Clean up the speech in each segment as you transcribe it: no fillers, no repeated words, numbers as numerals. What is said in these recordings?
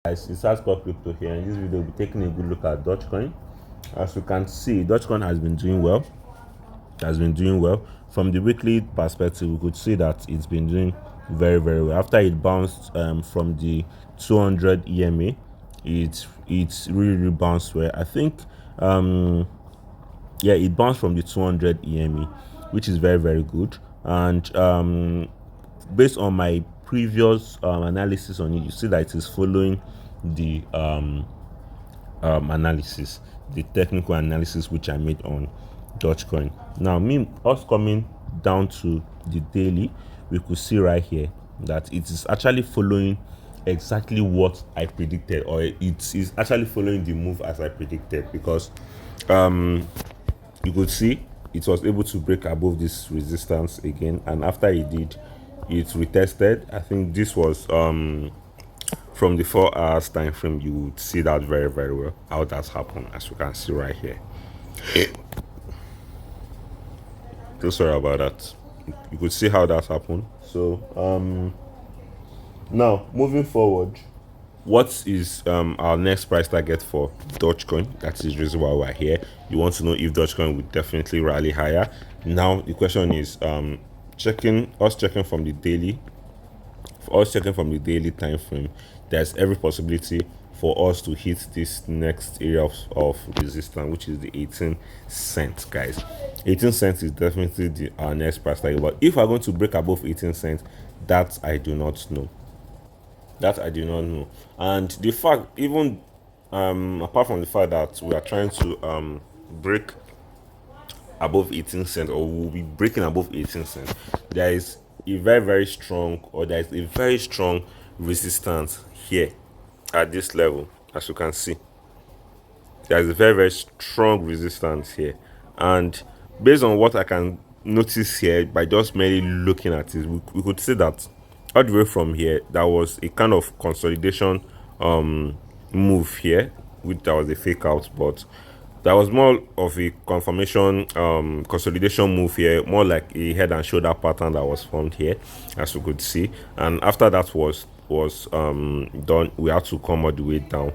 Guys, it's Hardcore Crypto here. In this video, we'll be taking a good look at Dogecoin. As you can see, Dogecoin has been doing well. From the weekly perspective. We could see that it's been doing very well. After it bounced from the 200 EMA, it's really bounced well. I think yeah, it bounced from the 200 EMA, which is very good. And based on my previous analysis on it, you see that it is following the analysis, the technical analysis which I made on Dogecoin. Now, us coming down to the daily, we could see right here that it is actually following exactly what I predicted, or it is actually following the move as I predicted, because you could see it was able to break above this resistance again, and after it did, it retested. I think this was from the 4 hours time frame. You would see that very well how that's happened, as you can see right here. So sorry about that. You could see how that happened. So now moving forward, what is our next price target for Dogecoin? That is the reason why we're here. You want to know if Dogecoin would definitely rally higher. Now the question is checking from the daily. For us checking from the daily time frame, there's every possibility for us to hit this next area of resistance, which is the 18 cents, guys. 18 cents is definitely our next price target. But if we're going to break above 18 cents, that I do not know. And the fact, even apart from the fact that we are trying to break above 18 cents, or we'll be breaking above 18 cents, there is a very strong resistance here at this level. As you can see, there is a very strong resistance here, and based on what I can notice here by just merely looking at it, we could see that all the way from here, there was a kind of consolidation move here, which there was a fake out, but that was more of a confirmation consolidation move here, more like a head and shoulder pattern that was formed here, as you could see. And after that was done, we had to come all the way down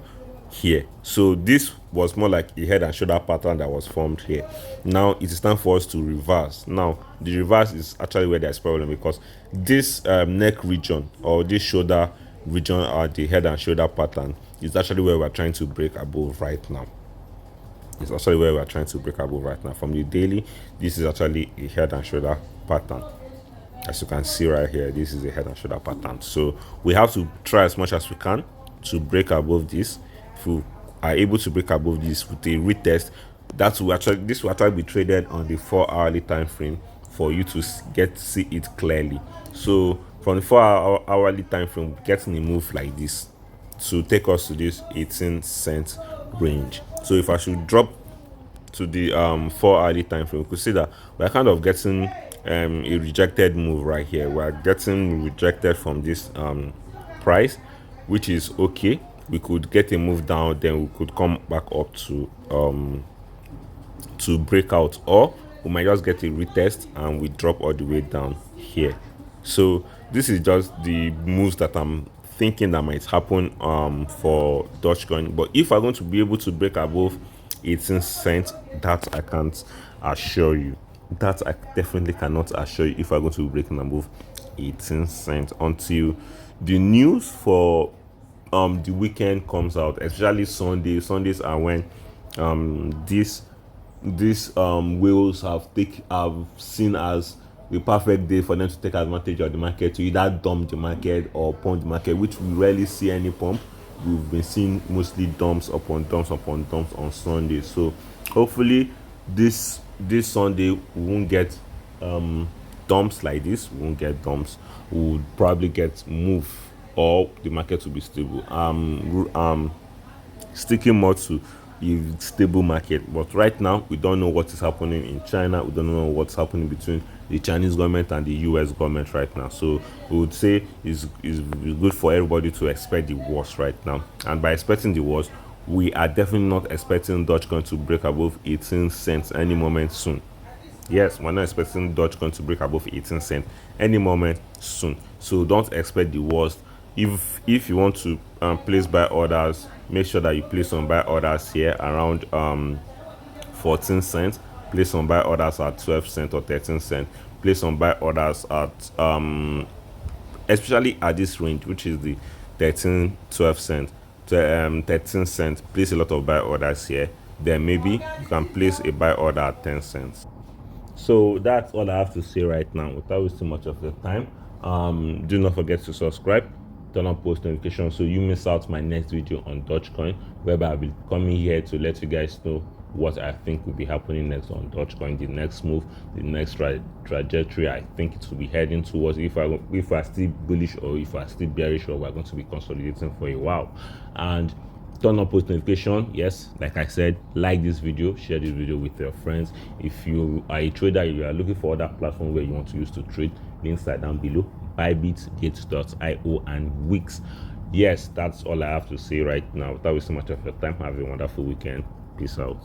here. So this was more like a head and shoulder pattern that was formed here. Now it is time for us to reverse. Now the reverse is actually where there's problem, because this neck region, or this shoulder region, or the head and shoulder pattern, is actually where we're trying to break above right now. It's actually where we're trying to break above right now. From the daily, this is actually a head and shoulder pattern. As you can see right here, this is a head and shoulder pattern. So we have to try as much as we can to break above this. If we are able to break above this with a retest, this will actually be traded on the 4 hourly time frame for you to see it clearly. So from the 4 hourly time frame, getting a move like this to take us to this 18 cent range. So if I should drop to the 4 hourly time frame, we could see that we're kind of getting a rejected move right here. We're getting rejected from this price, which is okay. We could get a move down, then we could come back up to break out, or we might just get a retest and we drop all the way down here. So this is just the moves that I'm thinking that might happen for Dogecoin. But if I'm going to be able to break above 18 cents, that I can't assure you. That I definitely cannot assure you if I'm going to be breaking above 18 cents until the news for the weekend comes out, especially Sunday. Sundays are when these whales have seen as the perfect day for them to take advantage of the market, to either dump the market or pump the market, which we rarely see any pump. We've been seeing mostly dumps upon dumps on Sunday. So hopefully this Sunday we won't get dumps like this. We won't get dumps. We'll probably get move, or the market will be stable. Sticking more to a stable market, but right now we don't know what is happening in China. We don't know what's happening between the Chinese government and the US government right now. So we would say it's good for everybody to expect the worst right now, and by expecting the worst, we are definitely not expecting Dogecoin to break above 18 cents any moment soon. Yes, we're not expecting Dogecoin to break above 18 cents any moment soon. So don't expect the worst If you want to place buy orders, make sure that you place some buy orders here around 14 cents. Place some buy orders at 12 cents or 13 cents. Place some buy orders at especially at this range, which is the 13 12 cents to 13 cents. Place a lot of buy orders here. Then maybe you can place a buy order at 10 cents. So that's all I have to say right now without wasting much of your time. Do not forget to subscribe, turn on post notifications so you miss out my next video on Dogecoin, whereby I'll be coming here to let you guys know what I think will be happening next on Dogecoin, the next move, the next trajectory I think it will be heading towards, if we're still bullish or if we're still bearish, or we're going to be consolidating for a while. And turn on post notification. Yes, like I said, like this video, share this video with your friends. If you are a trader, you are looking for other platforms where you want to use to trade, links are down below: Bybit, Gate.io, and Weex. Yes, that's all I have to say right now without wasting much of your time. Have a wonderful weekend. Peace out.